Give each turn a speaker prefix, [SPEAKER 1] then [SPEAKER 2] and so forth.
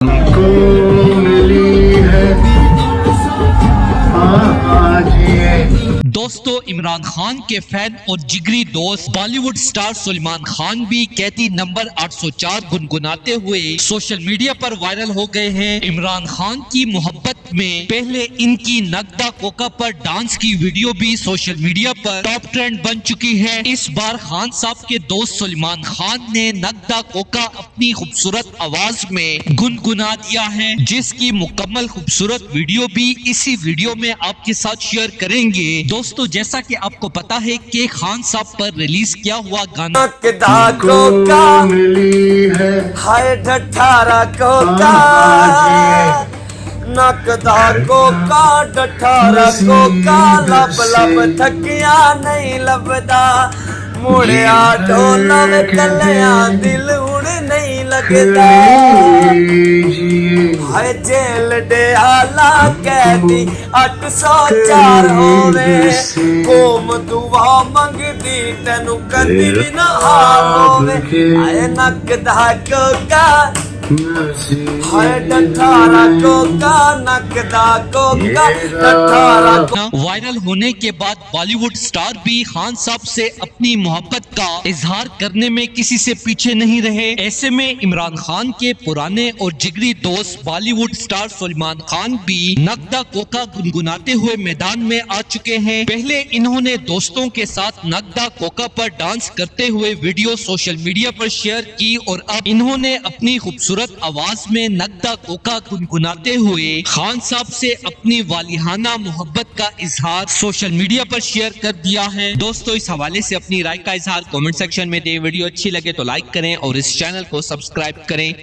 [SPEAKER 1] को मिली है आज ये।
[SPEAKER 2] दोस्तों, इमरान खान के फैन और जिगरी दोस्त बॉलीवुड स्टार सलमान खान भी कैदी नंबर 804 गुनगुनाते हुए सोशल मीडिया पर वायरल हो गए हैं। इमरान खान की मोहब्बत में पहले इनकी नगदा कोका पर डांस की वीडियो भी सोशल मीडिया पर टॉप ट्रेंड बन चुकी है। इस बार खान साहब के दोस्त सलमान खान ने नगदा कोका अपनी खूबसूरत आवाज में गुनगुना दिया है, जिसकी मुकम्मल खूबसूरत वीडियो भी इसी वीडियो में आपके साथ शेयर करेंगे। दोस्तों, जैसा कि आपको पता है कि खान साहब पर रिलीज किया हुआ गाना
[SPEAKER 1] को मिली है
[SPEAKER 3] हाय डठारा कोका नकदा कोका डठारा कोका लब लब थकिया नहीं लबदा मुड़िया ढोलव कलिया दिल उड़ नहीं लगदा हाय जेल दे आला कैदी 804 होवे कोम दुआ मंगदी तेनू कदी भी ना हार होवे हाय नकदा कोका हाय डठारा कोका नकदा कोका डठारा
[SPEAKER 2] वायरल होने के बाद बॉलीवुड स्टार भी खान साहब से अपनी मोहब्बत का इजहार करने में किसी से पीछे नहीं रहे। ऐसे में इमरान खान के पुराने और जिगरी दोस्त बॉलीवुड स्टार सलमान खान भी नगदा कोका गुनगुनाते हुए मैदान में आ चुके हैं। पहले इन्होंने दोस्तों के साथ नगदा कोका पर डांस करते हुए वीडियो सोशल मीडिया पर शेयर की और अब इन्होंने अपनी खूबसूरत आवाज में नगदा कोका गुनगुनाते हुए खान साहब से अपनी वालिहाना मोहब्बत का इजहार सोशल मीडिया पर शेयर कर दिया है। दोस्तों, इस हवाले से अपनी राय का इजहार कमेंट सेक्शन में दें। वीडियो अच्छी लगे तो लाइक करें और इस चैनल को सब्सक्राइब करें।